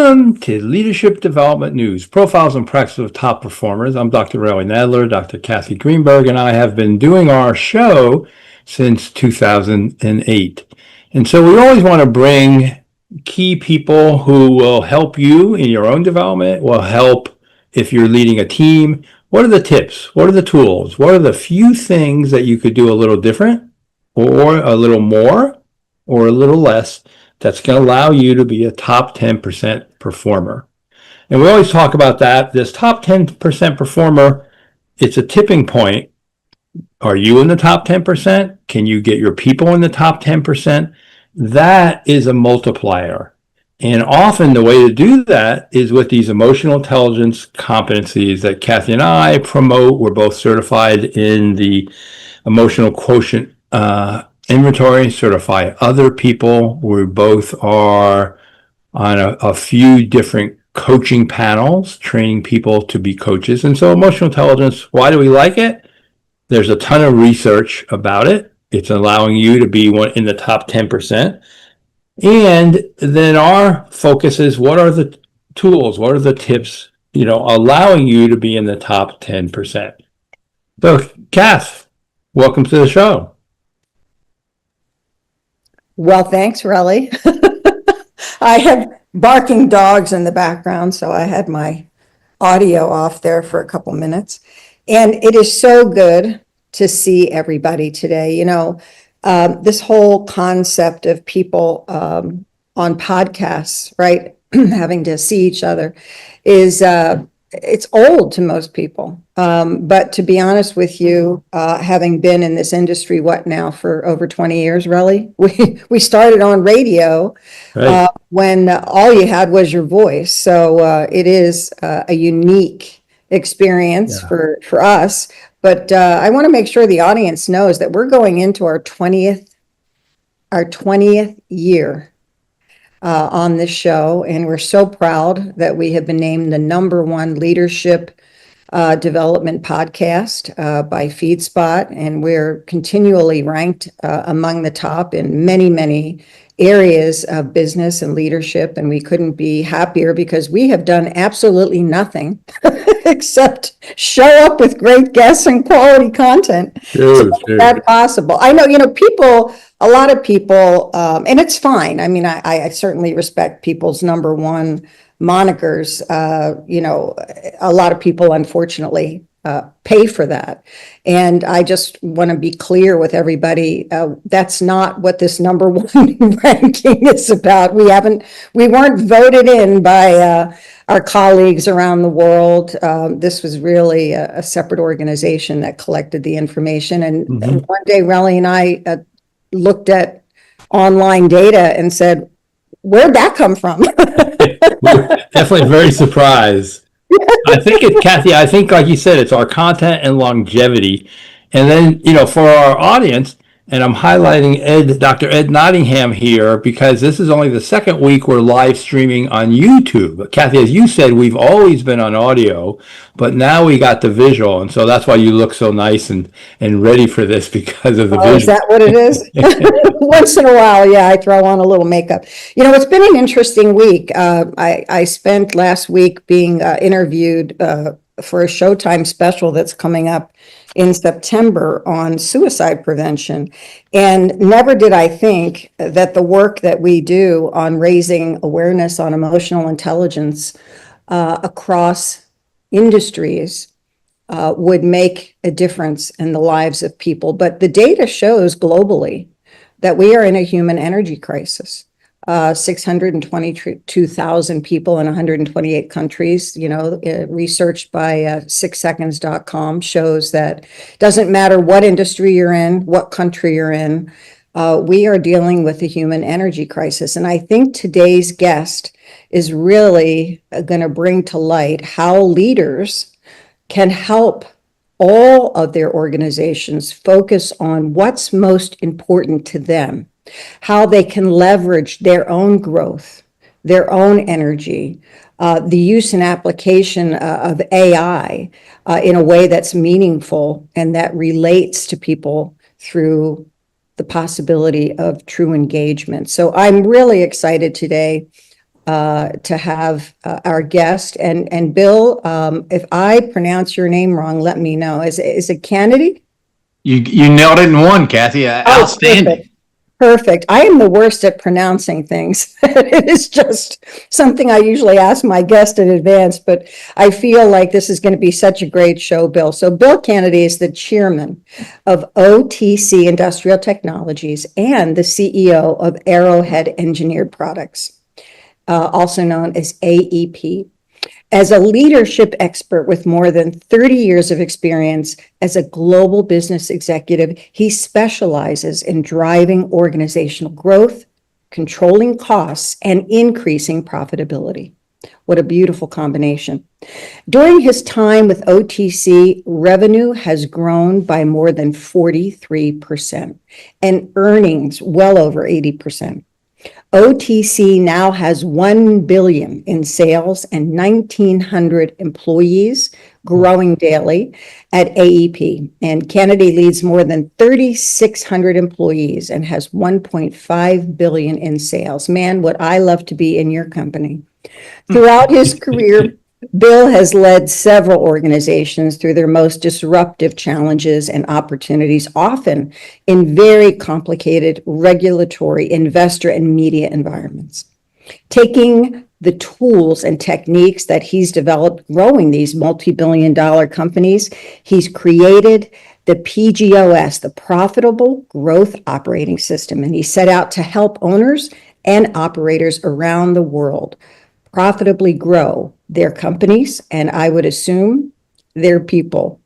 Welcome to Leadership Development News, Profiles and Practice of Top Performers. I'm Dr. Ray Nadler. Dr. Kathy Greenberg and I have been doing our show since 2008. And so we always want to bring key people who will help you in your own development, will help if you're leading a team. What are the tips? What are the tools? What are the few things that you could do a little different or a little more or a little less that's going to allow you to be a top 10% performer? And we always talk about that. This top 10% performer, it's a tipping point. Are you in the top 10%? Can you get your people in the top 10%? That is a multiplier. And often the way to do that is with these emotional intelligence competencies that Kathy and I promote. We're both certified in the emotional quotient inventory, certify other people. We both are on a few different coaching panels, training people to be coaches. And so emotional intelligence, why do we like it? There's a ton of research about it. It's allowing you to be in the top 10%. And then our focus is, what are the tools? What are the tips, allowing you to be in the top 10%? So, Kath, welcome to the show. Well, thanks, Relly. I have barking dogs in the background, so I had my audio off there for a couple minutes. And it is so good to see everybody today. This whole concept of people on podcasts, right, having to see each other is it's old to most people. But to be honest with you, having been in this industry, for over 20 years, really, we started on radio Right. when all you had was your voice. So it is a unique experience for us. But I want to make sure the audience knows that we're going into our 20th year on this show, and we're so proud that we have been named the #1 leadership development podcast by FeedSpot, and we're continually ranked among the top in many areas of business and leadership, and we couldn't be happier because we have done absolutely nothing except show up with great guests and quality content. Sure. That's possible. I know, a lot of people, and it's fine. I mean, I certainly respect people's #1 monikers. A lot of people, unfortunately, pay for that. And I just want to be clear with everybody, that's not what this #1 ranking is about. We weren't voted in by our colleagues around the world. This was really a separate organization that collected the information. And one day, Relly and I looked at online data and said, where'd that come from? We're definitely very surprised. Kathy, like you said, it's our content and longevity. And then, for our audience, and I'm highlighting Dr. Ed Nottingham here because this is only the second week we're live streaming on YouTube. But Kathy, as you said, we've always been on audio, but now we got the visual. And so that's why you look so nice and ready for this, because of the visual. Is that what it is? Once in a while, I throw on a little makeup. It's been an interesting week. I spent last week being interviewed for a Showtime special that's coming up in September on suicide prevention. And never did I think that the work that we do on raising awareness on emotional intelligence across industries would make a difference in the lives of people. But the data shows globally that we are in a human energy crisis. 622,000 people in 128 countries, researched by 6seconds.com shows that doesn't matter what industry you're in, what country you're in, we are dealing with a human energy crisis. And I think today's guest is really going to bring to light how leaders can help all of their organizations focus on what's most important to them, how they can leverage their own growth, their own energy, the use and application of AI in a way that's meaningful and that relates to people through the possibility of true engagement. So I'm really excited today to have our guest. And Bill, if I pronounce your name wrong, let me know. Is it Canady? You nailed it in one, Kathy. Outstanding. Perfect. I am the worst at pronouncing things. It is just something I usually ask my guest in advance, but I feel like this is going to be such a great show, Bill. So Bill Canady is the chairman of OTC Industrial Technologies and the CEO of Arrowhead Engineered Products, also known as AEP. As a leadership expert with more than 30 years of experience as a global business executive, he specializes in driving organizational growth, controlling costs, and increasing profitability. What a beautiful combination. During his time with OTC, revenue has grown by more than 43% and earnings well over 80%. OTC now has 1 billion in sales and 1,900 employees growing daily at AEP. And Canady leads more than 3,600 employees and has 1.5 billion in sales. Man, would I love to be in your company. Throughout his career, Bill has led several organizations through their most disruptive challenges and opportunities, often in very complicated regulatory, investor, and media environments. Taking the tools and techniques that he's developed growing these multi-billion-dollar companies, he's created the PGOS, the Profitable Growth Operating System, and he set out to help owners and operators around the world profitably grow their companies, and I would assume their people.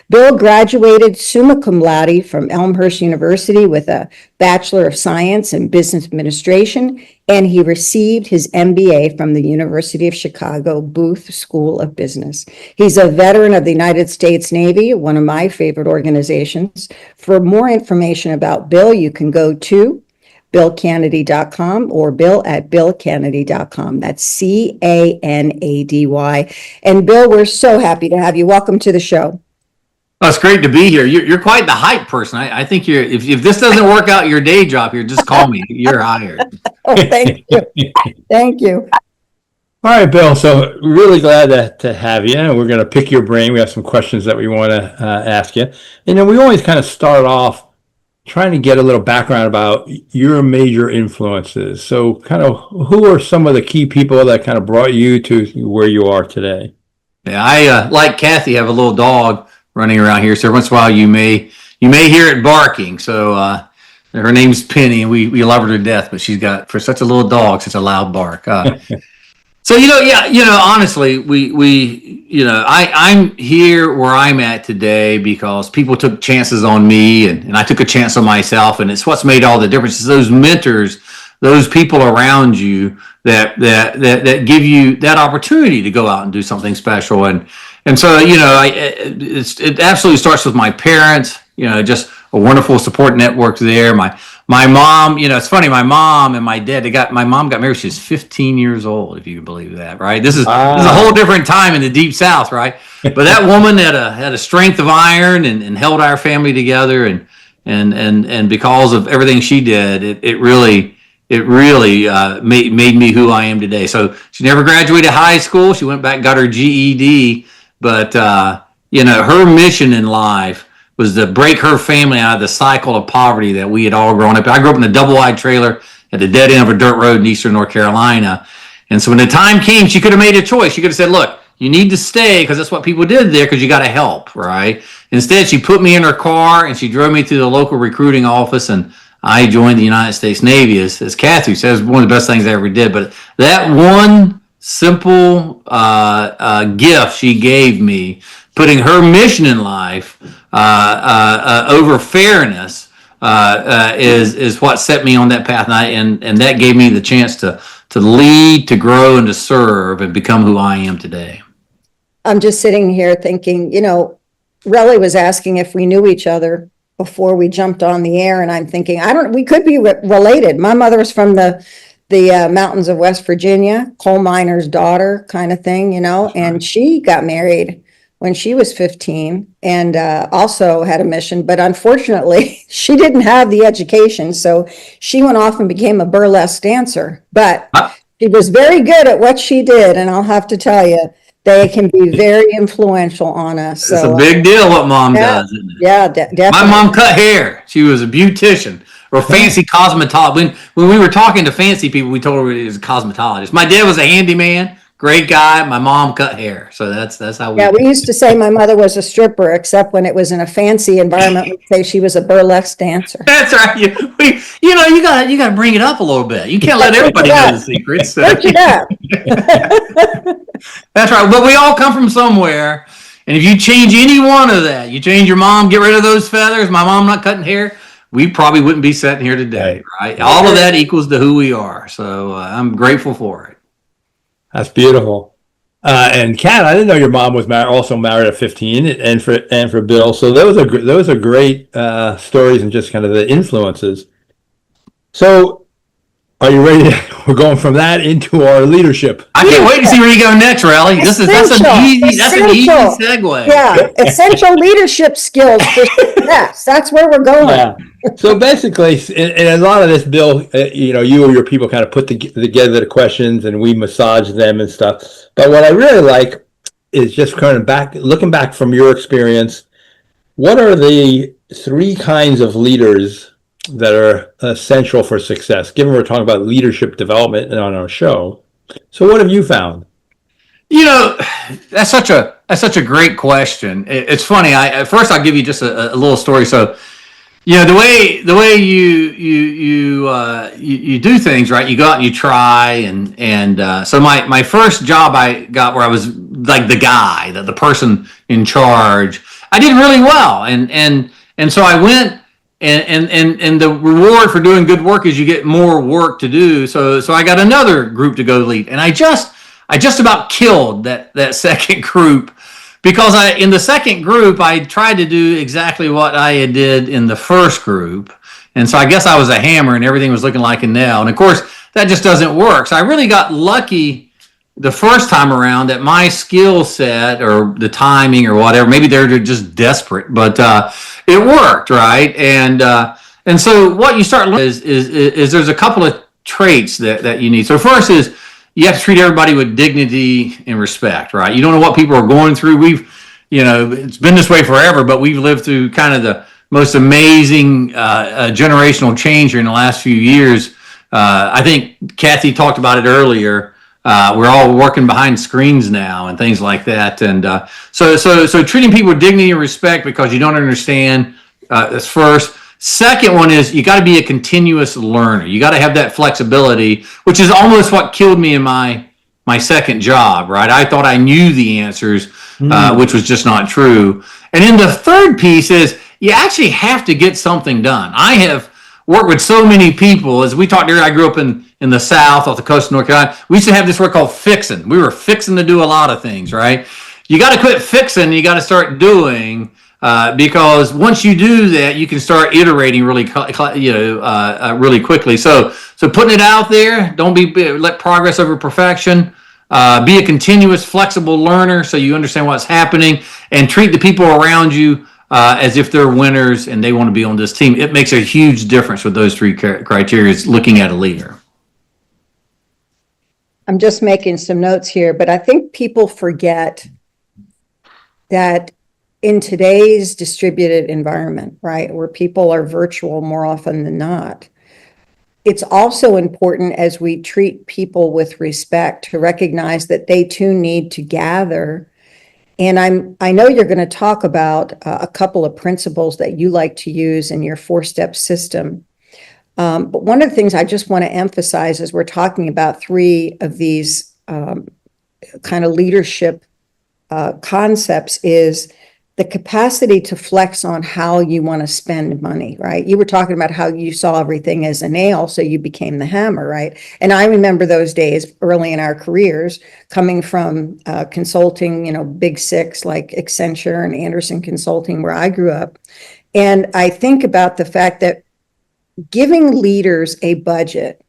Bill graduated summa cum laude from Elmhurst University with a Bachelor of Science in Business Administration, and he received his MBA from the University of Chicago Booth School of Business. He's a veteran of the United States Navy, one of my favorite organizations. For more information about Bill, you can go to BillCanady.com or bill@billcanady.com. That's Canady. And Bill, we're so happy to have you. Welcome to the show. Oh, it's great to be here. You're quite the hype person. I think if this doesn't work out your day job here, just call me. You're hired. Oh, thank you. Thank you. All right, Bill. So really glad to have you. We're going to pick your brain. We have some questions that we want to ask you. And then we always kind of start off trying to get a little background about your major influences. So kind of who are some of the key people that kind of brought you to where you are today? Yeah, I like Kathy, have a little dog running around here. So every once in a while you may hear it barking. So her name's Penny, and we love her to death, but she's got, for such a little dog, such a loud bark. So, honestly, I'm here where I'm at today because people took chances on me and I took a chance on myself, and it's what's made all the difference. It's those mentors, those people around you that give you that opportunity to go out and do something special. And so, it absolutely starts with my parents, just a wonderful support network there. My mom, it's funny, my mom and my dad, my mom got married, she was 15 years old, if you can believe that, right? This is a whole different time in the Deep South, right? But that woman had a strength of iron and held our family together, and because of everything she did, it really made me who I am today. So she never graduated high school. She went back and got her GED, but her mission in life was to break her family out of the cycle of poverty that we had all grown up. I grew up in a double-wide trailer at the dead end of a dirt road in eastern North Carolina. And so when the time came, she could have made a choice. She could have said, look, you need to stay because that's what people did there because you got to help, right? Instead, she put me in her car and she drove me to the local recruiting office, and I joined the United States Navy, as Kathy says, one of the best things I ever did. But that one simple gift she gave me, putting her mission in life over fairness, is what set me on that path, and that gave me the chance to lead, to grow, and to serve, and become who I am today. I'm just sitting here thinking, Relly was asking if we knew each other before we jumped on the air, and I'm thinking, we could be related. My mother was from the mountains of West Virginia, coal miner's daughter kind of thing, and she got married when she was 15 and also had a mission, but unfortunately she didn't have the education, so she went off and became a burlesque dancer. But She was very good at what she did, and I'll have to tell you, they can be very influential on us. It's a So, big deal what mom yeah, does, isn't it? yeah, My definitely. mom cut hair. She was a beautician or fancy cosmetologist. When we were talking to fancy people, we told her he was a cosmetologist. My dad was a handyman, great guy. My mom cut hair. So that's how we. Yeah, we used to say my mother was a stripper, except when it was in a fancy environment, we'd say she was a burlesque dancer. That's right. You got to bring it up a little bit. You can't let Switch everybody it know up. the secrets. Switch it up. That's right. But we all come from somewhere. And if you change any one of that, you change your mom, get rid of those feathers, my mom not cutting hair, we probably wouldn't be sitting here today, right? All of that equals to who we are. So I'm grateful for it. That's beautiful. And Kat, I didn't know your mom was also married at 15, and for Bill. So those are great stories and just kind of the influences. So are you ready? We're going from that into our leadership. I can't wait to see where you go next, Raleigh. That's an easy segue. Yeah, essential leadership skills for success. That's where we're going. Yeah. So basically, in a lot of this, Bill, you or your people kind of put together the questions and we massage them and stuff. But what I really like is just kind of looking back from your experience. What are the 3 kinds of leaders that are essential for success? Given we're talking about leadership development on our show, so what have you found? That's such a great question. It's funny. First I'll give you just a little story. So, the way you do things, right? You go out and you try, and so my first job I got where I was like the guy, the person in charge. I did really well, and so I went. And the reward for doing good work is you get more work to do. So I got another group to go lead, and I just about killed that second group because in the second group I tried to do exactly what I did in the first group, and so I guess I was a hammer and everything was looking like a nail. And of course that just doesn't work. So I really got lucky the first time around that my skill set or the timing or whatever, maybe they're just desperate, but it worked, right? And so what you start learning is there's a couple of traits that you need. So first is you have to treat everybody with dignity and respect, right? You don't know what people are going through. It's been this way forever, but we've lived through kind of the most amazing generational change here in the last few years. I think Kathy talked about it earlier. We're all working behind screens now and things like that. And so treating people with dignity and respect because you don't understand, that's first. Second one is you got to be a continuous learner. You got to have that flexibility, which is almost what killed me in my second job, right? I thought I knew the answers, which was just not true. And then the third piece is you actually have to get something done. I have worked with so many people. As we talked earlier, I grew up in the South, off the coast of North Carolina. We used to have this word called fixing. We were fixing to do a lot of things, right? You got to quit fixing. You got to start doing, because once you do that, you can start iterating really quickly. So putting it out there. Don't let progress over perfection. Be a continuous, flexible learner so you understand what's happening, and treat the people around you as if they're winners and they want to be on this team. It makes a huge difference with those 3 criteria looking at a leader. I'm just making some notes here, but I think people forget that in today's distributed environment, right, where people are virtual more often than not, it's also important as we treat people with respect to recognize that they too need to gather. And I know you're going to talk about a couple of principles that you like to use in your 4-step system. But one of the things I just want to emphasize as we're talking about 3 of these kind of leadership concepts is the capacity to flex on how you want to spend money, right? You were talking about how you saw everything as a nail, so you became the hammer, right? And I remember those days early in our careers coming from consulting, big 6 like Accenture and Anderson Consulting, where I grew up. And I think about the fact that giving leaders a budget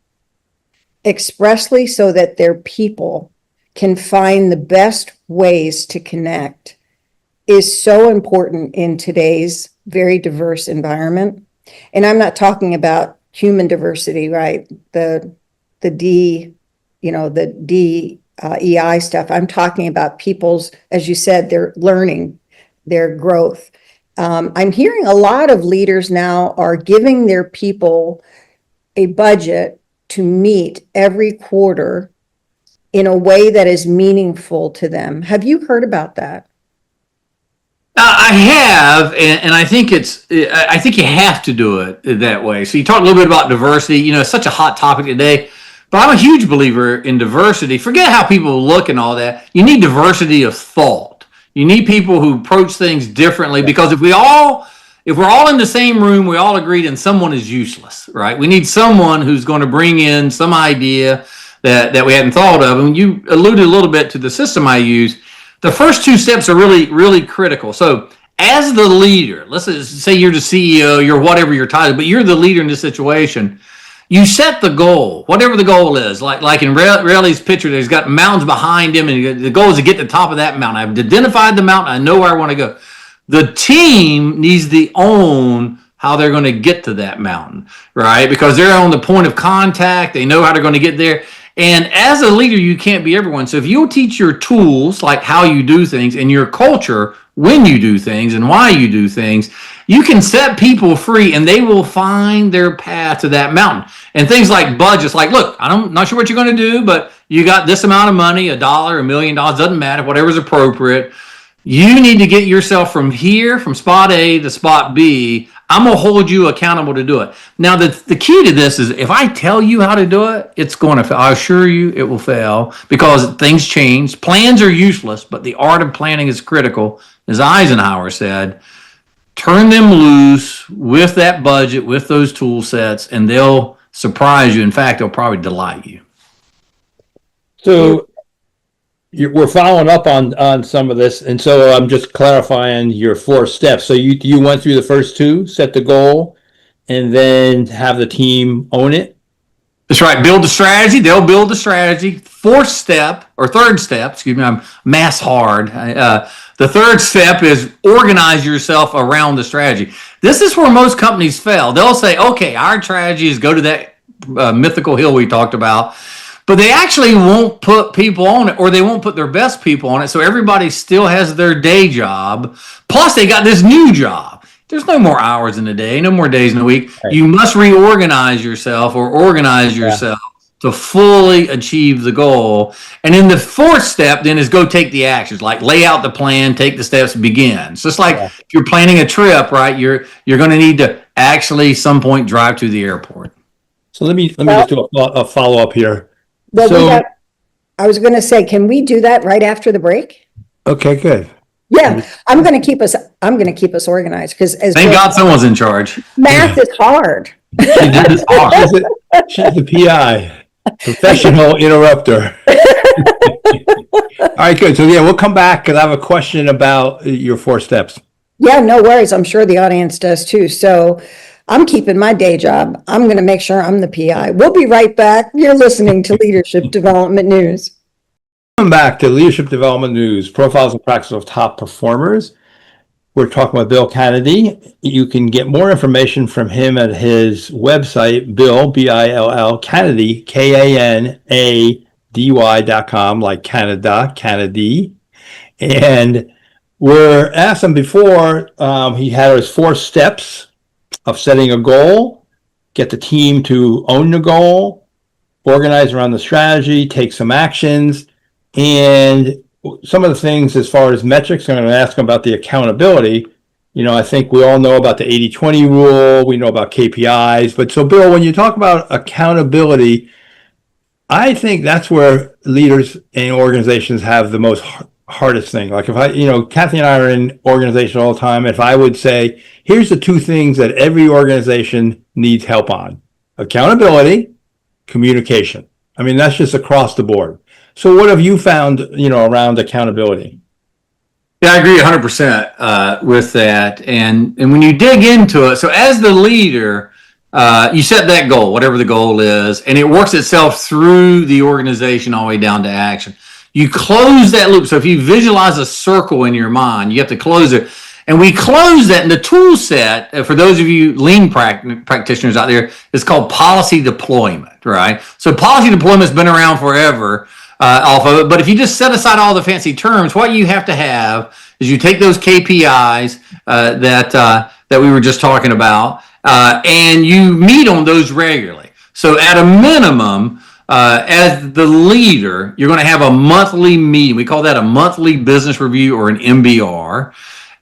expressly so that their people can find the best ways to connect is so important in today's very diverse environment. And I'm not talking about human diversity, right? The D, the DEI stuff. I'm talking about people's, as you said, their learning, their growth. I'm hearing a lot of leaders now are giving their people a budget to meet every quarter in a way that is meaningful to them. Have you heard about that? I have, and I think I think you have to do it that way. So you talked a little bit about diversity. It's such a hot topic today, but I'm a huge believer in diversity. Forget how people look and all that. You need diversity of thought. You need people who approach things differently, because if we're all in the same room, we all agree, then someone is useless, right? We need someone who's going to bring in some idea that we hadn't thought of. And you alluded a little bit to the system I use. The first two steps are really, really critical. So as the leader, let's say you're the CEO, you're whatever your title, but you're the leader in this situation. You set the goal, whatever the goal is. Like in Rayleigh's picture, there's got mountains behind him, and the goal is to get to the top of that mountain. I've identified the mountain. I know where I want to go. The team needs to own how they're going to get to that mountain, right? Because they're on the point of contact. They know how they're going to get there. And as a leader, you can't be everyone. So if you'll teach your tools, like how you do things, and your culture, when you do things and why you do things, you can set people free, and they will find their path to that mountain. And things like budgets, like, look, I'm not sure what you're going to do, but you got this amount of money, $1, $1 million, doesn't matter, whatever's appropriate. You need to get yourself from here, from spot A to spot B. I'm going to hold you accountable to do it. Now, the key to this is, if I tell you how to do it, it's going to fail. I assure you it will fail, because things change. Plans are useless, but the art of planning is critical. As Eisenhower said, turn them loose with that budget, with those tool sets, and they'll surprise you. In fact, they'll probably delight you. So we're following up on some of this, and so I'm just clarifying your 4 steps. So you went through the first 2, set the goal, and then have the team own it. That's right. Build the strategy. They'll build the strategy. 4th step, or 3rd step, excuse me, I'm math hard. The 3rd step is organize yourself around the strategy. This is where most companies fail. They'll say, okay, our strategy is go to that mythical hill we talked about. But they actually won't put people on it, or they won't put their best people on it. So everybody still has their day job. Plus, they got this new job. There's no more hours in a day, no more days in a week. Right. You must reorganize yourself, or organize yourself to fully achieve the goal. And then the 4th step then is go take the actions, like lay out the plan, take the steps, begin. So it's like if you're planning a trip, right? You're going to need to actually some point drive to the airport. So let me just do a follow up here. Well, I was going to say, can we do that right after the break? Okay, good. Yeah, I'm going to keep us organized, because thank God someone's in charge. Math is hard. She's the PI, professional interrupter. All right, good. So we'll come back, because I have a question about your 4 steps. Yeah, no worries. I'm sure the audience does too. So I'm keeping my day job. I'm going to make sure I'm the PI. We'll be right back. You're listening to Leadership Development News. Welcome back to Leadership Development News, profiles and practices of top performers. We're talking with Bill Canady. You can get more information from him at his website, Bill, B-I-L-L, Canady, K-A-N-A-D-Y.com, like Canada, Canady. And we're asked him before, he had his 4 steps of setting a goal, get the team to own the goal, organize around the strategy, take some actions, and some of the things as far as metrics. I'm going to ask him about the accountability. I think we all know about the 80-20 rule. We know about KPIs. But so, Bill, when you talk about accountability, I think that's where leaders and organizations have the most hardest thing. Like if Kathy and I are in organization all the time. If I would say, here's the 2 things that every organization needs help on: accountability, communication. I mean, that's just across the board. So what have you found, around accountability? Yeah, I agree 100% with that. And when you dig into it, so as the leader, you set that goal, whatever the goal is, and it works itself through the organization all the way down to action. You close that loop. So if you visualize a circle in your mind, you have to close it. And we close that in the tool set, for those of you lean practitioners out there, it's called policy deployment, right? So policy deployment has been around forever off of it. But if you just set aside all the fancy terms, what you have to have is you take those KPIs that we were just talking about, and you meet on those regularly. So at a minimum, as the leader, you're going to have a monthly meeting. We call that a monthly business review or an MBR.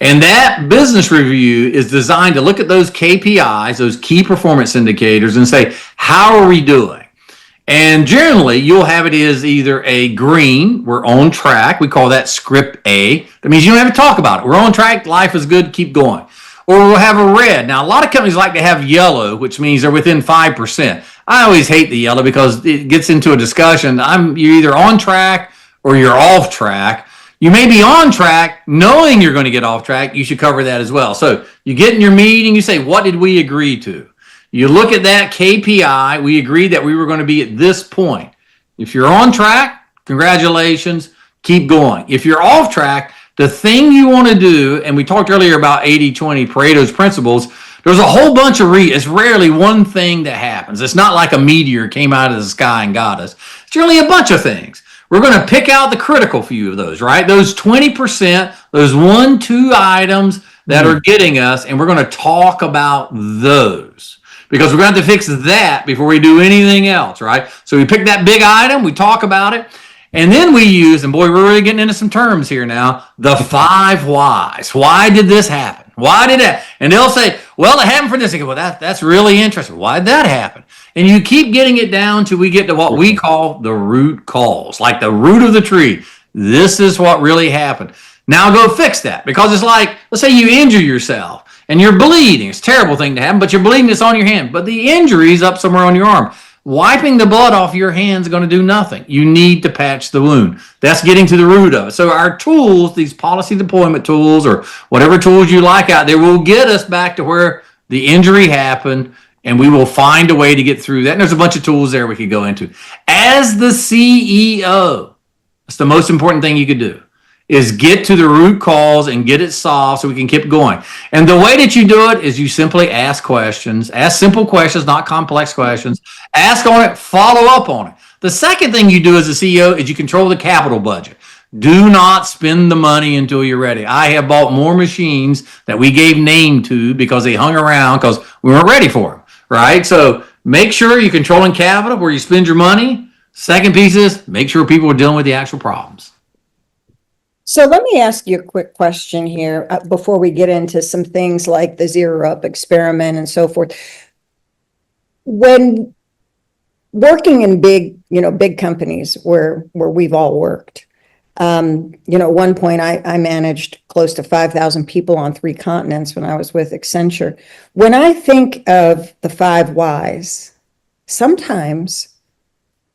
And that business review is designed to look at those KPIs, those key performance indicators, and say, how are we doing? And generally, you'll have it as either a green, we're on track. We call that script A. That means you don't have to talk about it. We're on track. Life is good. Keep going. Or we'll have a red. Now, a lot of companies like to have yellow, which means they're within 5%. I always hate the yellow because it gets into a discussion. You're either on track or you're off track. You may be on track knowing you're going to get off track. You should cover that as well. So you get in your meeting, you say, what did we agree to? You look at that KPI. We agreed that we were going to be at this point. If you're on track, congratulations, keep going. If you're off track, the thing you want to do, and we talked earlier about 80-20 Pareto's principles, there's a whole bunch of it's rarely one thing that happens. It's not like a meteor came out of the sky and got us. It's generally a bunch of things. We're going to pick out the critical few of those, right? Those 20%, those 1-2 items that are getting us, and we're going to talk about those. Because we're going to have to fix that before we do anything else, right? So we pick that big item, we talk about it, and then we use, and boy, we're really getting into some terms here now, the 5 whys. Why did this happen? Why did that? And they'll say, well, it happened for this. They go, well, that's really interesting. Why did that happen? And you keep getting it down till we get to what we call the root cause, like the root of the tree. This is what really happened. Now go fix that, because it's like, let's say you injure yourself and you're bleeding. It's a terrible thing to happen, but you're bleeding, it's on your hand. But the injury's up somewhere on your arm. Wiping the blood off your hands is going to do nothing. You need to patch the wound. That's getting to the root of it. So our tools, these policy deployment tools or whatever tools you like out there, will get us back to where the injury happened, and we will find a way to get through that. And there's a bunch of tools there we could go into. As the CEO, that's the most important thing you could do, is get to the root cause and get it solved so we can keep going. And the way that you do it is you simply ask questions. Ask simple questions, not complex questions. Ask on it, follow up on it. The second thing you do as a CEO is you control the capital budget. Do not spend the money until you're ready. I have bought more machines that we gave name to because they hung around because we weren't ready for them, right? So make sure you're controlling capital where you spend your money. Second piece is make sure people are dealing with the actual problems. So let me ask you a quick question here before we get into some things like the zero up experiment and so forth. When working in big companies where we've all worked, at one point I managed close to 5,000 people on 3 continents when I was with Accenture. When I think of the 5 whys, sometimes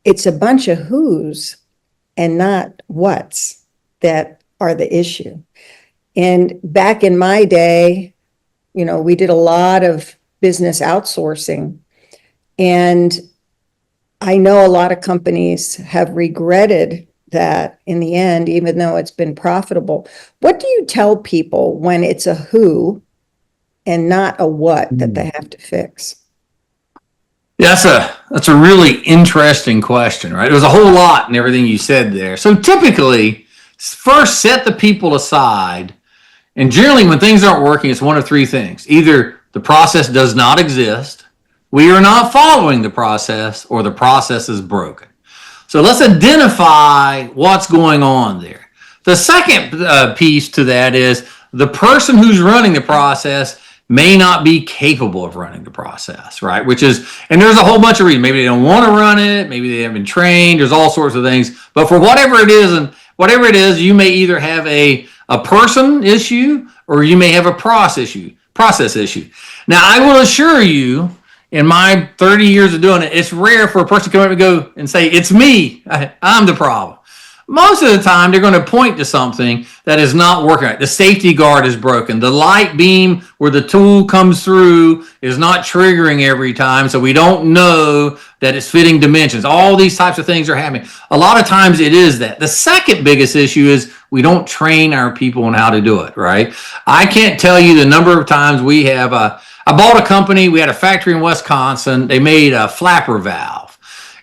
it's a bunch of who's and not what's that are the issue. And back in my day, we did a lot of business outsourcing. And I know a lot of companies have regretted that in the end, even though it's been profitable. What do you tell people when it's a who and not a what that they have to fix? Yeah, that's a really interesting question, right? There's a whole lot in everything you said there. So typically, first set the people aside, and generally when things aren't working, it's one of 3 things. Either the process does not exist, we are not following the process, or the process is broken. So let's identify what's going on there. The second piece to that is the person who's running the process may not be capable of running the process, right? And there's a whole bunch of reasons. Maybe they don't want to run it. Maybe they haven't been trained. There's all sorts of things. But for whatever it is, you may either have a person issue or you may have a process issue. Now, I will assure you, in my 30 years of doing it, it's rare for a person to come up and go and say, it's me, I'm the problem. Most of the time, they're going to point to something that is not working right. The safety guard is broken. The light beam where the tool comes through is not triggering every time, so we don't know that it's fitting dimensions. All these types of things are happening. A lot of times it is that. The second biggest issue is we don't train our people on how to do it, right? I can't tell you the number of times we have I bought a company. We had a factory in Wisconsin. They made a flapper valve.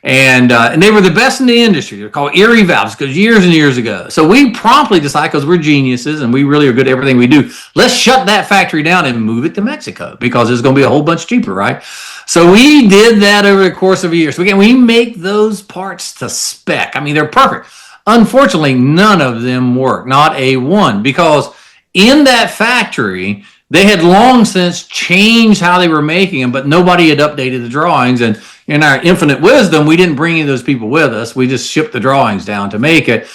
And they were the best in the industry. They're called Erie valves because years and years ago. So we promptly decided, because we're geniuses and we really are good at everything we do, let's shut that factory down and move it to Mexico because it's going to be a whole bunch cheaper, right? So we did that over the course of a year. So again, we make those parts to spec. I mean, they're perfect. Unfortunately, none of them work, not a one, because in that factory, they had long since changed how they were making them, but nobody had updated the drawings. And in our infinite wisdom, we didn't bring any of those people with us. We just shipped the drawings down to make it.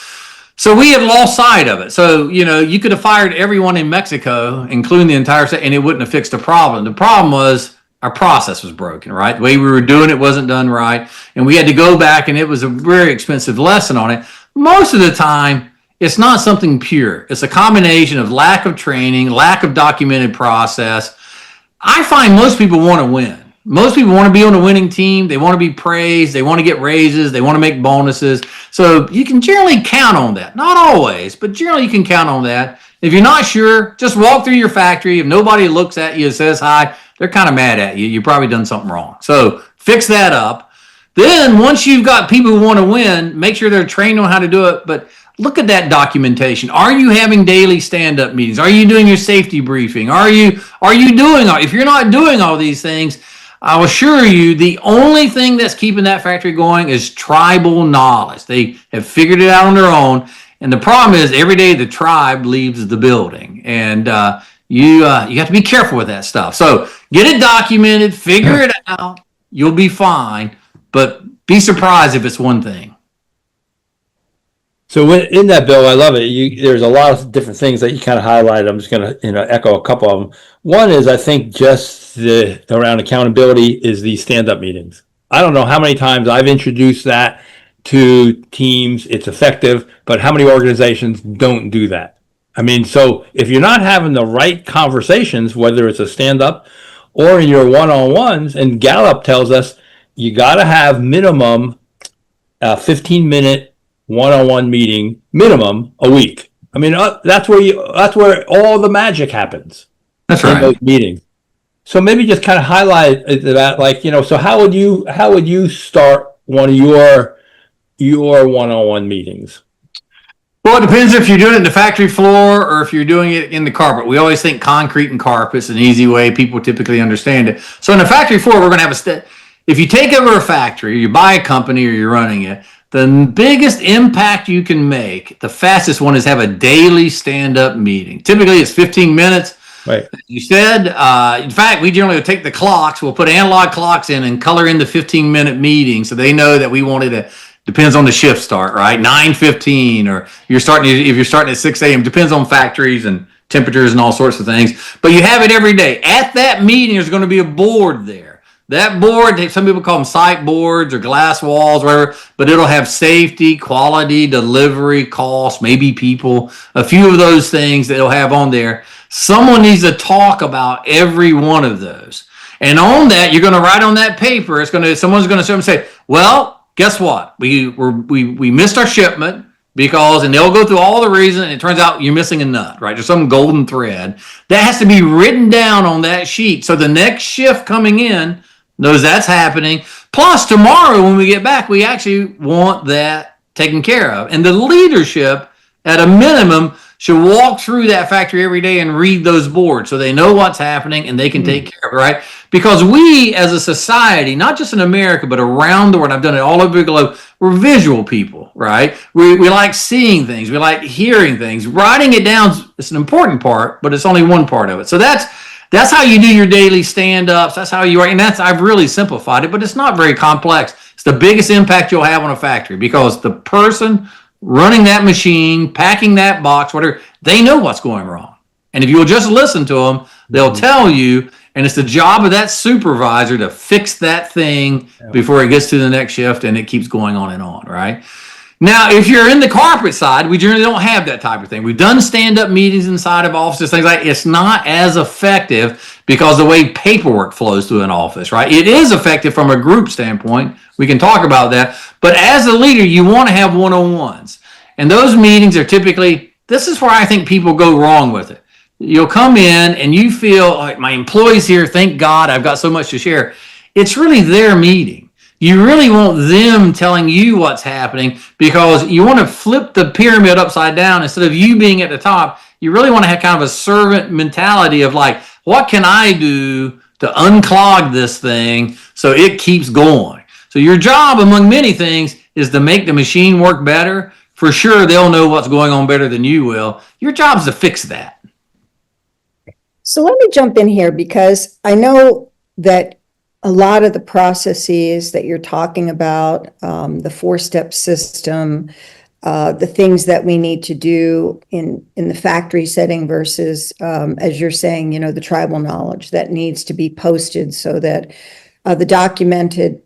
So we had lost sight of it. So, you could have fired everyone in Mexico, including the entire state, and it wouldn't have fixed the problem. The problem was our process was broken, right? The way we were doing it wasn't done right. And we had to go back, and it was a very expensive lesson on it. Most of the time, it's not something pure. It's a combination of lack of training, lack of documented process. I find most people want to win. Most people want to be on a winning team. They want to be praised. They want to get raises. They want to make bonuses. So you can generally count on that. Not always, but generally you can count on that. If you're not sure, just walk through your factory. If nobody looks at you and says hi, they're kind of mad at you. You've probably done something wrong. So fix that up. Then once you've got people who want to win, make sure they're trained on how to do it. But look at that documentation. Are you having daily stand-up meetings? Are you doing your safety briefing? Are you doing all? If you're not doing all these things, I'll assure you the only thing that's keeping that factory going is tribal knowledge. They have figured it out on their own. And the problem is every day the tribe leaves the building. And you have to be careful with that stuff. So get it documented, figure it out. You'll be fine. But be surprised if it's one thing. So in that, Bill, I love it. There's a lot of different things that you kind of highlighted. I'm just going to echo a couple of them. One is, I think, just around accountability is these stand-up meetings. I don't know how many times I've introduced that to teams. It's effective, but how many organizations don't do that? I mean, so if you're not having the right conversations, whether it's a stand-up or in your one-on-ones, and Gallup tells us you got to have minimum 15-minute one-on-one meeting minimum a week. I mean, that's where all the magic happens. That's right. In those meetings. So maybe just kind of highlight that, like, so how would you start one of your one-on-one meetings? Well, it depends if you're doing it in the factory floor or if you're doing it in the carpet. We always think concrete and carpet's an easy way. People typically understand it. So in the factory floor, we're going to have if you take over a factory, you buy a company or you're running it, the biggest impact you can make, the fastest one, is have a daily stand-up meeting. Typically, it's 15 minutes. Right. You said, in fact, we generally will take the clocks, we'll put analog clocks in and color in the 15-minute meeting so they know that we wanted to, depends on the shift start, right? 9:15, or if you're starting at 6 a.m., depends on factories and temperatures and all sorts of things. But you have it every day. At that meeting, there's going to be a board there. That board, some people call them sight boards or glass walls, whatever, but it'll have safety, quality, delivery, cost, maybe people, a few of those things that it'll have on there. Someone needs to talk about every one of those. And on that, you're going to write on that paper, someone's going to show them and say, well, guess what? We missed our shipment because, and they'll go through all the reasons, and it turns out you're missing a nut, right? There's some golden thread. That has to be written down on that sheet. So the next shift coming in knows that's happening. Plus, tomorrow when we get back, we actually want that taken care of. And the leadership, at a minimum, should walk through that factory every day and read those boards so they know what's happening and they can take care of it, right? Because we, as a society, not just in America, but around the world, I've done it all over the globe, we're visual people, right? We like seeing things. We like hearing things. Writing it down is an important part, but it's only one part of it. So that's how you do your daily stand-ups. That's how you write. And I've really simplified it, but it's not very complex. It's the biggest impact you'll have on a factory because the person running that machine, packing that box, whatever, they know what's going wrong. And if you'll just listen to them, they'll tell you, and it's the job of that supervisor to fix that thing before it gets to the next shift and it keeps going on and on, right? Now, if you're in the corporate side, we generally don't have that type of thing. We've done stand-up meetings inside of offices, things like that. It's not as effective because the way paperwork flows through an office, right? It is effective from a group standpoint. We can talk about that. But as a leader, you want to have one-on-ones. And those meetings are typically, this is where I think people go wrong with it. You'll come in and you feel like, my employees here, thank God I've got so much to share. It's really their meeting. You really want them telling you what's happening because you want to flip the pyramid upside down. Instead of you being at the top, you really want to have kind of a servant mentality of like, what can I do to unclog this thing so it keeps going? So your job, among many things, is to make the machine work better. For sure, they'll know what's going on better than you will. Your job is to fix that. So let me jump in here because I know that a lot of the processes that you're talking about, the 4-step system, the things that we need to do in the factory setting versus, as you're saying, the tribal knowledge that needs to be posted so that the documented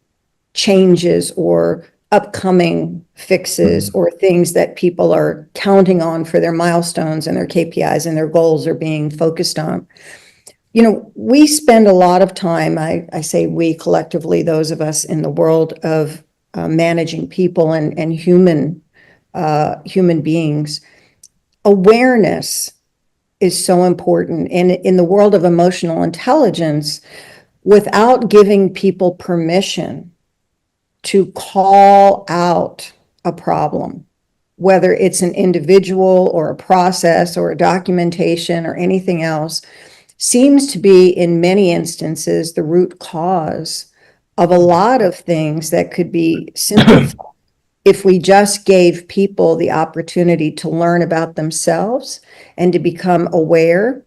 changes or upcoming fixes or things that people are counting on for their milestones and their KPIs and their goals are being focused on. We spend a lot of time, I say we collectively, those of us in the world of managing people and human beings. Awareness is so important. And in the world of emotional intelligence, without giving people permission to call out a problem, whether it's an individual or a process or a documentation or anything else, seems to be, in many instances, the root cause of a lot of things that could be simplified if we just gave people the opportunity to learn about themselves and to become aware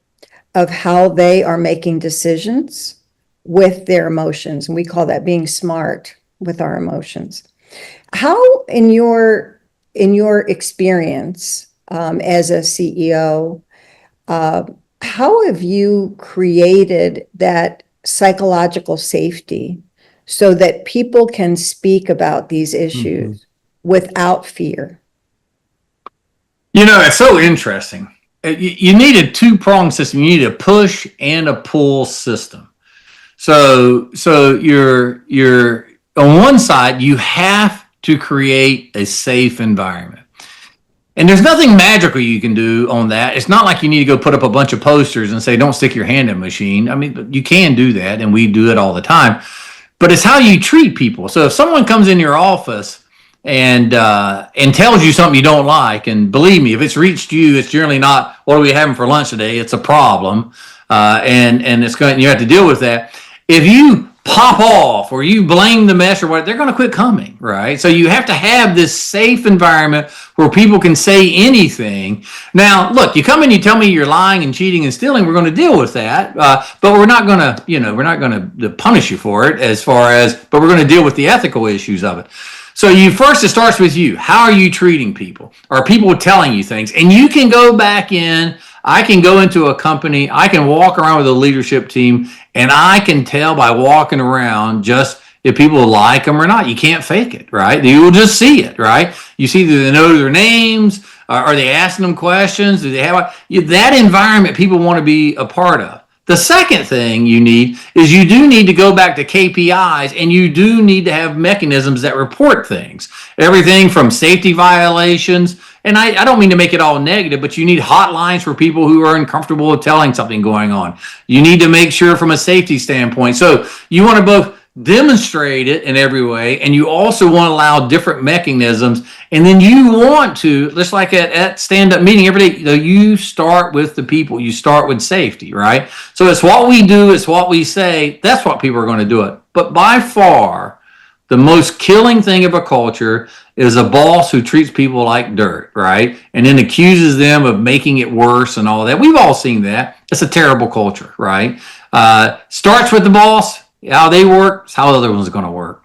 of how they are making decisions with their emotions. And we call that being smart with our emotions. How, in your experience as a CEO, how have you created that psychological safety so that people can speak about these issues without fear? It's so interesting. You need a two-pronged system. You need a push and a pull system. So you're on one side, you have to create a safe environment. And there's nothing magical you can do on that. It's not like you need to go put up a bunch of posters and say, don't stick your hand in a machine. I mean, you can do that, and we do it all the time. But it's how you treat people. So if someone comes in your office and tells you something you don't like, and believe me, if it's reached you, it's generally not, what are we having for lunch today? It's a problem, and it's going. You have to deal with that. If you pop off or you blame the mess or what, they're going to quit coming, right? So you have to have this safe environment where people can say anything. Now, look, you come in, you tell me you're lying and cheating and stealing, we're going to deal with that. But we're not going to, punish you for it but we're going to deal with the ethical issues of it. So it starts with you. How are you treating people? Are people telling you things? And you can go back in. I can go into a company. I can walk around with a leadership team, and I can tell by walking around just if people like them or not. You can't fake it, right? You will just see it, right? You see, do they know their names? Are they asking them questions? Do they have that environment people want to be a part of? The second thing you need is you do need to go back to KPIs, and you do need to have mechanisms that report things. Everything from safety violations, and I don't mean to make it all negative, but you need hotlines for people who are uncomfortable with telling something going on. You need to make sure from a safety standpoint. So you want to both demonstrate it in every way, and you also want to allow different mechanisms. And then you want to, just like at stand-up meeting every day, you start with the people. You start with safety, right? So it's what we do, it's what we say. That's what people are going to do it. But by far, the most killing thing of a culture is a boss who treats people like dirt, right? And then accuses them of making it worse and all that. We've all seen that. It's a terrible culture, right? Starts with the boss. How they work is how the other one's going to work.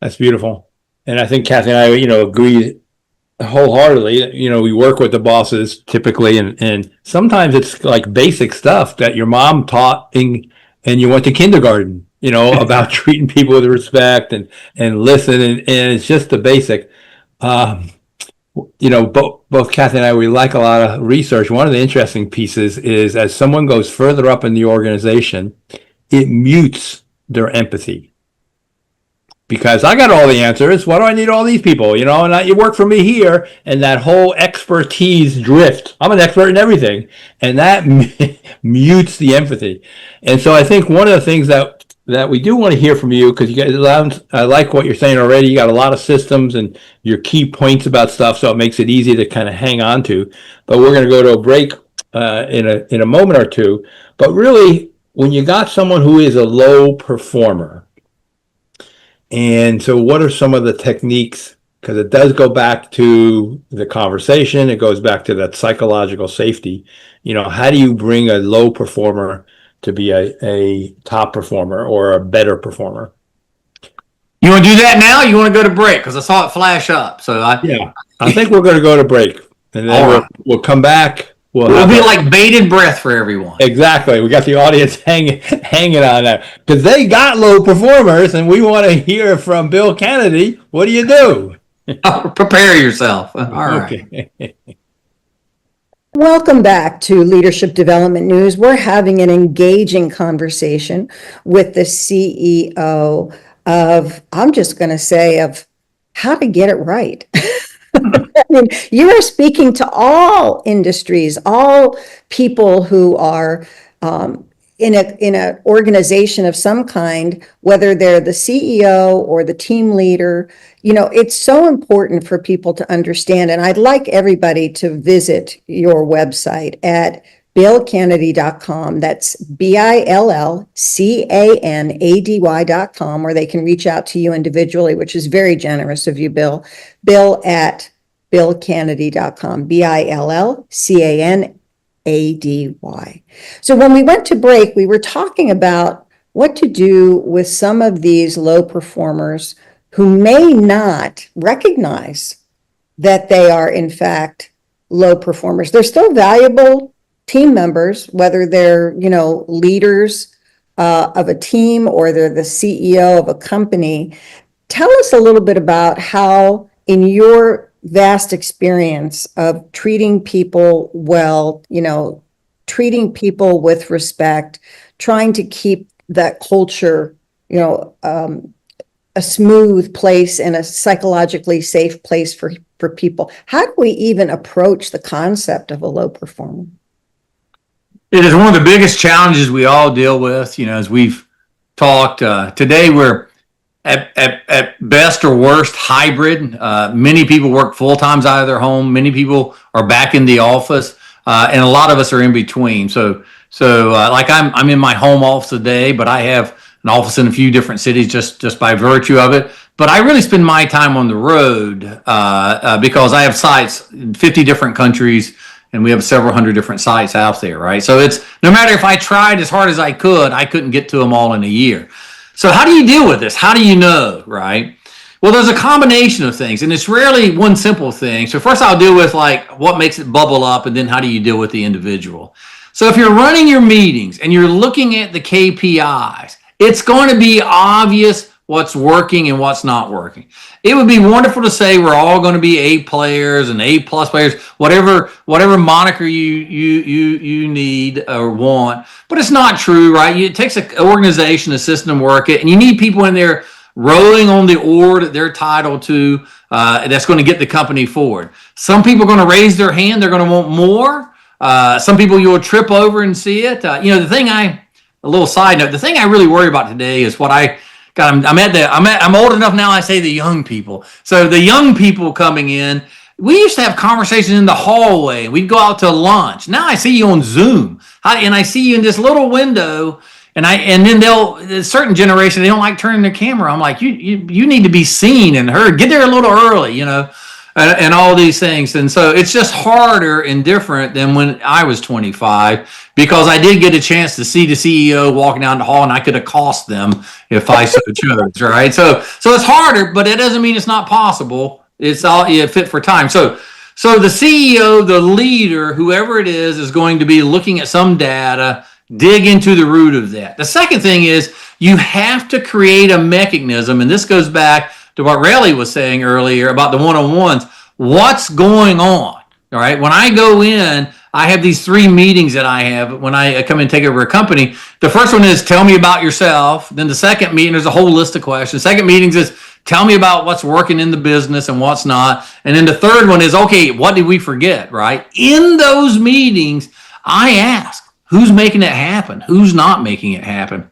That's beautiful. And I think Kathy and I, agree wholeheartedly. We work with the bosses typically, and sometimes it's like basic stuff that your mom taught and you went to kindergarten, about treating people with respect and listen. And it's just the basic. Both Kathy and I, we like a lot of research. One of the interesting pieces is as someone goes further up in the organization, it mutes their empathy. Because I got all the answers. Why do I need all these people? And you work for me here, and that whole expertise drift. I'm an expert in everything, and that mutes the empathy. And so I think one of the things that we do want to hear from you, because you guys, I like what you're saying already. You got a lot of systems and your key points about stuff, so it makes it easy to kind of hang on to. But we're going to go to a break in a moment or two. But really, when you got someone who is a low performer, and so what are some of the techniques? Because it does go back to the conversation. It goes back to that psychological safety. How do you bring a low performer to be a top performer or a better performer? You want to do that now? Or you want to go to break? Because I saw it flash up. I think we're going to go to break, and then we'll come back. We'll be like bated breath for everyone. Exactly. We got the audience hanging on that because they got low performers, and we want to hear from Bill Canady. What do you do? Prepare yourself. All right. Welcome back to Leadership Development News. We're having an engaging conversation with the CEO of, I'm just going to say, of how to get it right. I mean, you are speaking to all industries, all people who are in an organization of some kind, whether they're the CEO or the team leader. It's so important for people to understand. And I'd like everybody to visit your website at billcanady.com. That's BILLCANADY.com, where they can reach out to you individually, which is very generous of you, Bill. Bill at billcanady.com, BILLCANADY. So when we went to break, we were talking about what to do with some of these low performers who may not recognize that they are, in fact, low performers. They're still valuable team members, whether they're, leaders of a team or they're the CEO of a company. Tell us a little bit about how, in your vast experience of treating people well, treating people with respect, trying to keep that culture, a smooth place and a psychologically safe place for people. How do we even approach the concept of a low performer? It is one of the biggest challenges we all deal with. As we've talked today, we're at best or worst hybrid. Many people work full time out of their home. Many people are back in the office, and a lot of us are in between. So like I'm in my home office today, but I have an office in a few different cities just by virtue of it. But I really spend my time on the road because I have sites in 50 different countries. And we have several hundred different sites out there, right? So it's no matter if I tried as hard as I couldn't get to them all in a year. So how do you deal with this? How do you know, right? Well, there's a combination of things, and it's rarely one simple thing. So first I'll deal with like what makes it bubble up, and then how do you deal with the individual? So if you're running your meetings and you're looking at the KPIs, it's going to be obvious what's working and what's not working. It would be wonderful to say we're all going to be A players and A plus players, whatever moniker you need or want. But it's not true, right? It takes an organization, a system to work it, and you need people in there rowing on the oar that they're titled to. That's going to get the company forward. Some people are going to raise their hand; they're going to want more. Some people you will trip over and see it. A little side note: the thing I really worry about today is what I'm old enough now. I say the young people. So the young people coming in, we used to have conversations in the hallway. We'd go out to lunch. Now I see you on Zoom, and I see you in this little window. And then a certain generation, they don't like turning their camera. I'm like, you need to be seen and heard. Get there a little early, and all these things. And so it's just harder and different than when I was 25, because I did get a chance to see the CEO walking down the hall, and I could accost them if I so chose, right? So it's harder, but it doesn't mean it's not possible. It's all fit for time. So the CEO, the leader, whoever it is going to be looking at some data dig into the root of that. The second thing is you have to create a mechanism, and this goes back to what Rayleigh was saying earlier about the one-on-ones. What's going on? All right. When I go in, I have these 3 meetings that I have when I come and take over a company. The first one is tell me about yourself. Then the second meeting, there's a whole list of questions. Second meeting is tell me about what's working in the business and what's not. And then the third one is, okay, what did we forget, right? In those meetings, I ask, who's making it happen? Who's not making it happen?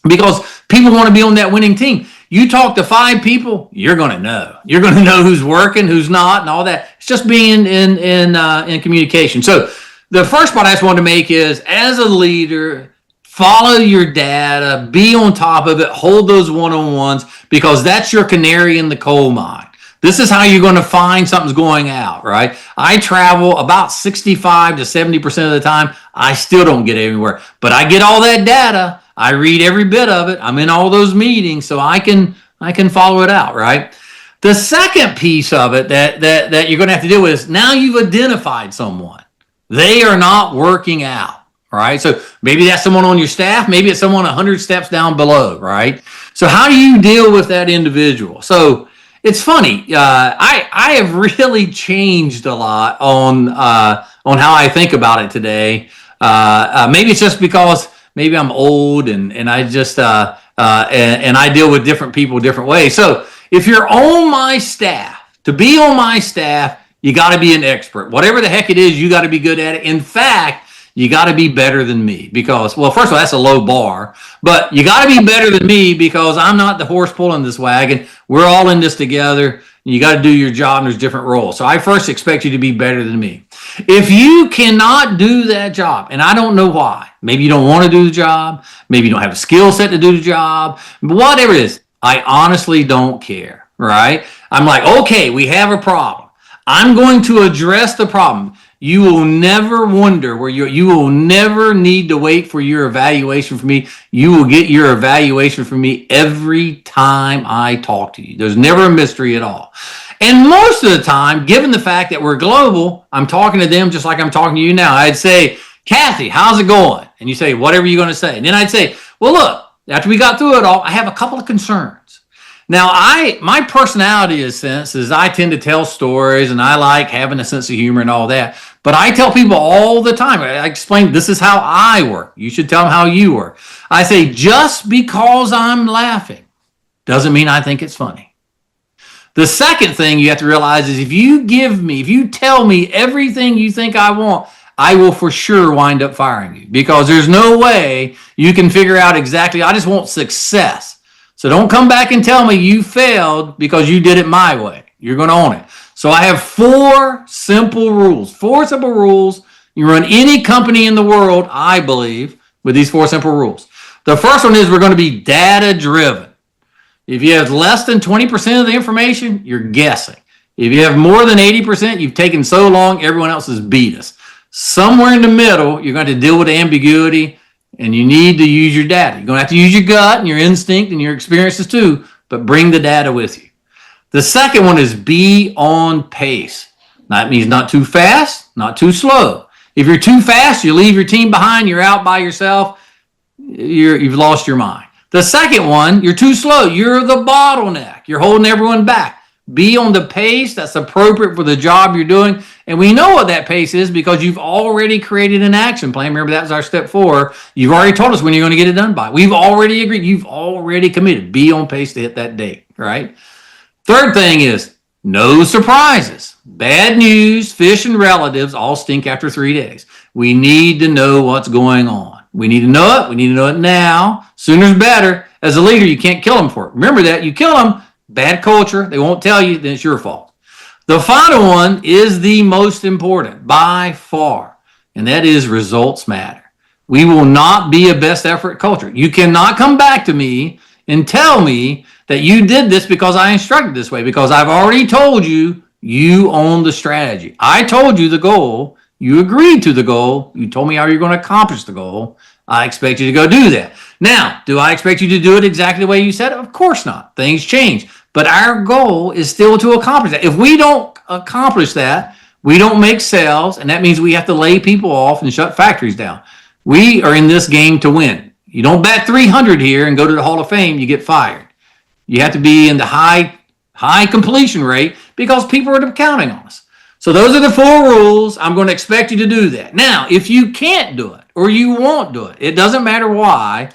Because people want to be on that winning team. You talk to 5 people, you're going to know. You're going to know who's working, who's not, and all that. It's just being in communication. So the first point I just wanted to make is, as a leader, follow your data, be on top of it, hold those one-on-ones, because that's your canary in the coal mine. This is how you're going to find something's going out, right? I travel about 65 to 70% of the time. I still don't get anywhere, but I get all that data. I read every bit of it. I'm in all those meetings, so I can follow it out, right? The second piece of it that you're going to have to do is, now you've identified someone. They are not working out, right? So maybe that's someone on your staff. Maybe it's someone 100 steps down below, right? So how do you deal with that individual? So it's funny. I have really changed a lot on how I think about it today. Maybe it's just because maybe I'm old and I just and I deal with different people different ways. So if you're on my staff, to be on my staff, you got to be an expert. Whatever the heck it is, you got to be good at it. In fact, you got to be better than me because, well, first of all, that's a low bar, but you got to be better than me because I'm not the horse pulling this wagon. We're all in this together. You got to do your job, and there's different roles. So I first expect you to be better than me. If you cannot do that job, and I don't know why, maybe you don't want to do the job, maybe you don't have a skill set to do the job, whatever it is, I honestly don't care, right? I'm like, okay, we have a problem. I'm going to address the problem. You will never wonder where you will never need to wait for your evaluation from me. You will get your evaluation from me every time I talk to you. There's never a mystery at all. And most of the time, given the fact that we're global, I'm talking to them just like I'm talking to you now. I'd say, Kathy, how's it going? And you say, whatever you're going to say. And then I'd say, well, look, after we got through it all, I have a couple of concerns. Now, my personality is I tend to tell stories and I like having a sense of humor and all that. But I tell people all the time, I explain, this is how I work. You should tell them how you work. I say, just because I'm laughing doesn't mean I think it's funny. The second thing you have to realize is if you tell me everything you think I want, I will for sure wind up firing you because there's no way you can figure out exactly, I just want success. So don't come back and tell me you failed because you did it my way. You're going to own it. So I have 4 simple rules. 4 simple rules. You run any company in the world, I believe, with these 4 simple rules. The first one is we're going to be data driven. If you have less than 20% of the information, you're guessing. If you have more than 80%, you've taken so long, everyone else has beat us. Somewhere in the middle, you're going to deal with ambiguity. And you need to use your data. You're going to have to use your gut and your instinct and your experiences too, but bring the data with you. The second one is be on pace. That means not too fast, not too slow. If you're too fast, you leave your team behind, you're out by yourself, you've lost your mind. The second one, you're too slow. You're the bottleneck. You're holding everyone back. Be on the pace that's appropriate for the job you're doing. And we know what that pace is because you've already created an action plan. Remember, that was our step 4. You've already told us when you're going to get it done by. We've already agreed. You've already committed. Be on pace to hit that date, right? Third thing is no surprises. Bad news, fish, and relatives all stink after 3 days. We need to know what's going on. We need to know it. We need to know it now. Sooner's better. As a leader, you can't kill them for it. Remember that. You kill them, bad culture, they won't tell you, then it's your fault. The final one is the most important by far, and that is results matter. We will not be a best effort culture. You cannot come back to me and tell me that you did this because I instructed this way, because I've already told you, you own the strategy. I told you the goal. You agreed to the goal. You told me how you're going to accomplish the goal. I expect you to go do that. Now, do I expect you to do it exactly the way you said it? Of course not. Things change. But our goal is still to accomplish that. If we don't accomplish that, we don't make sales, and that means we have to lay people off and shut factories down. We are in this game to win. You don't bat 300 here and go to the Hall of Fame, you get fired. You have to be in the high completion rate because people are counting on us. So those are the 4 rules. I'm going to expect you to do that. Now, if you can't do it or you won't do it, it doesn't matter why,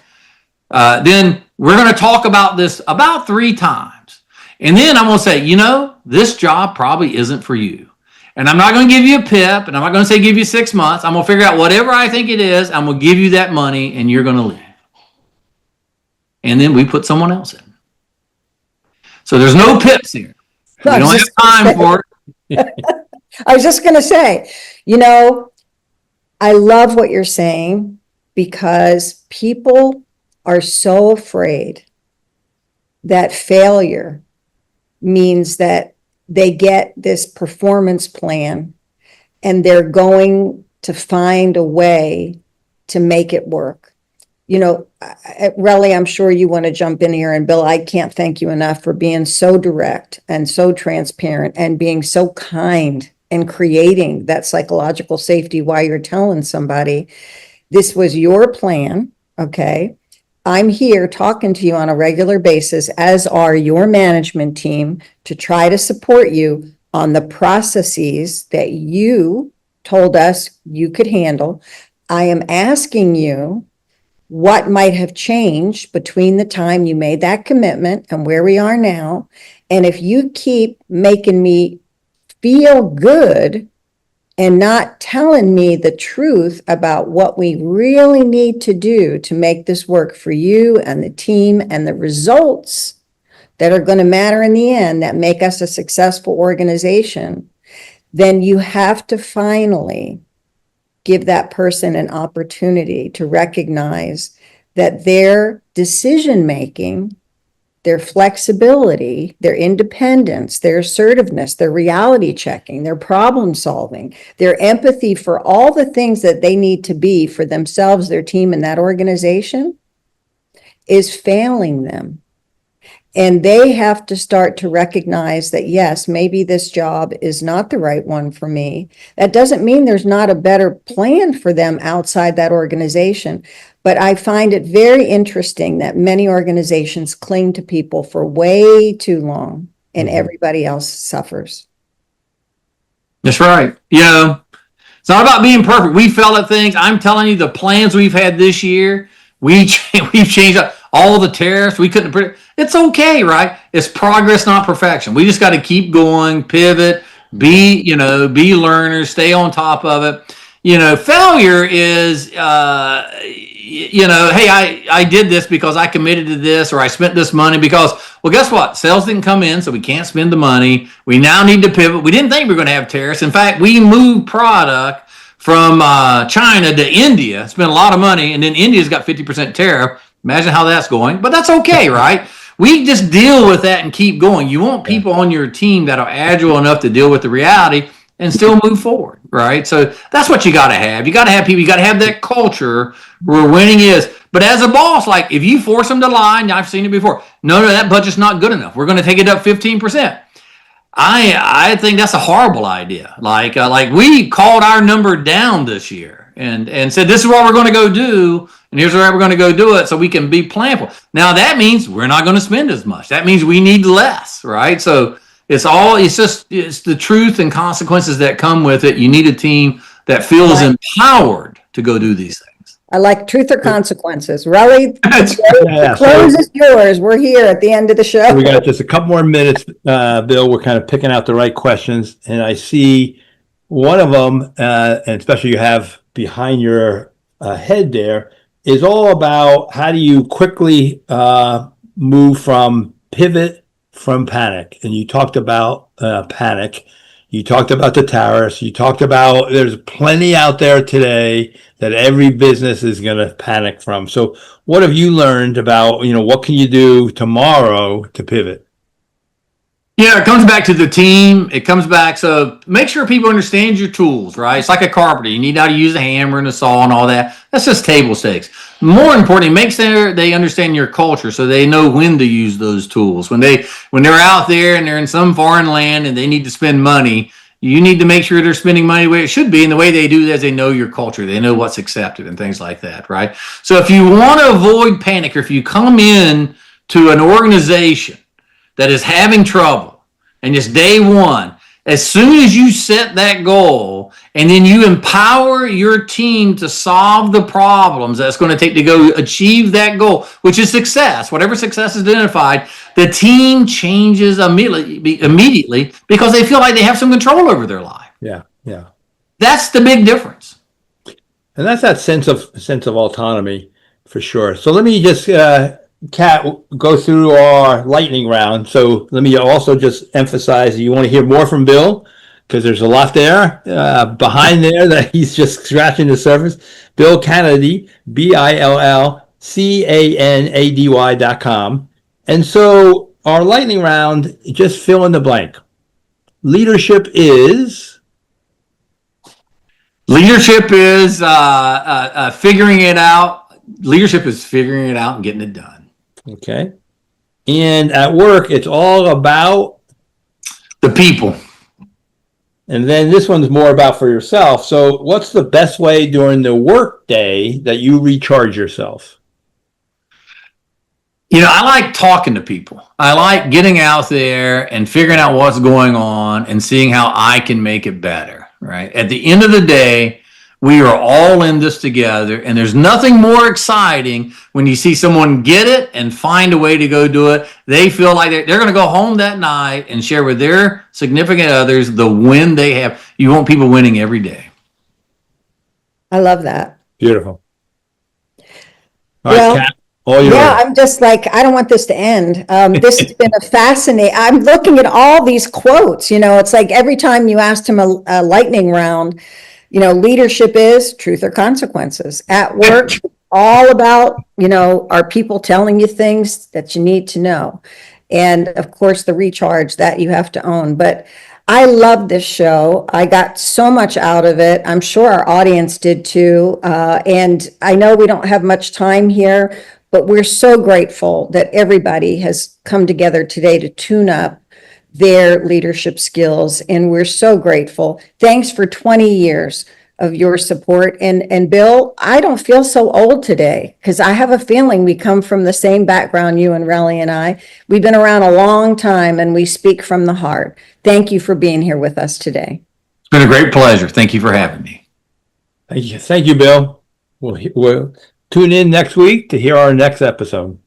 then we're going to talk about this about 3 times. And then I'm going to say, this job probably isn't for you. And I'm not going to give you a PIP, and I'm not going to say give you 6 months. I'm going to figure out whatever I think it is. I'm going to give you that money, and you're going to leave. And then we put someone else in. So there's no PIPs here. We don't have time for it. I was just going to say, I love what you're saying because people are so afraid that failure means that they get this performance plan and they're going to find a way to make it work. Relly, I'm sure you want to jump in here, and Bill, I can't thank you enough for being so direct and so transparent and being so kind and creating that psychological safety while you're telling somebody this was your plan. Okay. I'm here talking to you on a regular basis, as are your management team, to try to support you on the processes that you told us you could handle. I am asking you what might have changed between the time you made that commitment and where we are now. And if you keep making me feel good and not telling me the truth about what we really need to do to make this work for you and the team and the results that are going to matter in the end that make us a successful organization, then you have to finally give that person an opportunity to recognize that their decision-making, their flexibility, their independence, their assertiveness, their reality checking, their problem solving, their empathy for all the things that they need to be for themselves, their team, and that organization is failing them. And they have to start to recognize that, yes, maybe this job is not the right one for me. That doesn't mean there's not a better plan for them outside that organization. But I find it very interesting that many organizations cling to people for way too long and everybody else suffers. That's right. It's not about being perfect. We failed at things. I'm telling you, the plans we've had this year, we've changed all the tariffs. We couldn't predict. It's okay, right? It's progress, not perfection. We just got to keep going, pivot, be learners, stay on top of it. Failure is, hey, I did this because I committed to this, or I spent this money because, well, guess what? Sales didn't come in, so we can't spend the money. We now need to pivot. We didn't think we were going to have tariffs. In fact, we moved product from China to India, spent a lot of money, and then India's got 50% tariff. Imagine how that's going, but that's okay, right? We just deal with that and keep going. You want people on your team that are agile enough to deal with the reality and still move forward, right? So that's what you got to have. You got to have people, you got to have that culture where winning is. But as a boss, like if you force them to lie, and I've seen it before, no, that budget's not good enough. We're going to take it up 15%. I think that's a horrible idea. Like we called our number down this year and said, this is what we're going to go do. And here's where we're going to go do it so we can be planful. Now that means we're not going to spend as much. That means we need less, right? So it's the truth and consequences that come with it. You need a team that feels empowered to go do these things. I like truth or consequences. Relly, the close is yours. We're here at the end of the show. We got just a couple more minutes, Bill. We're kind of picking out the right questions. And I see one of them, and especially you have behind your head there, is all about how do you quickly move from pivot from panic. And you talked about panic. You talked about the tariffs. You talked about there's plenty out there today that every business is going to panic from. So what have you learned about, what can you do tomorrow to pivot? Yeah, it comes back to the team. It comes back. So make sure people understand your tools, right? It's like a carpenter. You need how to use a hammer and a saw and all that. That's just table stakes. More importantly, make sure they understand your culture so they know when to use those tools. When they're out there and they're in some foreign land and they need to spend money, You need to make sure they're spending money the way it should be. And the way they do that is they know your culture. They know what's accepted and things like that, right? So if you want to avoid panic, or if you come in to an organization that is having trouble and it's day one, as soon as you set that goal and then you empower your team to solve the problems that's going to take to go achieve that goal, which is success, whatever success is identified, the team changes immediately because they feel like they have some control over their life. Yeah. Yeah. That's the big difference. And that's that sense of autonomy for sure. So let me just, Kat, go through our lightning round. So let me also just emphasize, you want to hear more from Bill, because there's a lot there behind there that he's just scratching the surface. Bill Canady, BILLCANADY.com. And so our lightning round, just fill in the blank. Leadership is Figuring it out. Leadership is figuring it out and getting it done. okay. And at work, it's all about the people. And then this one's more about for yourself. So what's the best way during the work day that you recharge yourself? I like talking to people. I like getting out there and figuring out what's going on and seeing how I can make it better, right? At the end of the day, we are all in this together, and there's nothing more exciting when you see someone get it and find a way to go do it. They feel like they're going to go home that night and share with their significant others the win they have. You want people winning every day. I love that. Beautiful. All Well, right, Kat, all yours. Yeah, I'm just like, I don't want this to end. This has been a fascinating, I'm looking at all these quotes, it's like every time you asked him a lightning round, leadership is truth or consequences. At work, all about, are people telling you things that you need to know? And of course, the recharge that you have to own. But I love this show. I got so much out of it. I'm sure our audience did too. And I know we don't have much time here, but we're so grateful that everybody has come together today to tune up their leadership skills. And we're so grateful. Thanks for 20 years of your support. And Bill, I don't feel so old today because I have a feeling we come from the same background, you and Relly and I. We've been around a long time and we speak from the heart. Thank you for being here with us today. It's been a great pleasure. Thank you for having me. Thank you, Bill. We'll tune in next week to hear our next episode.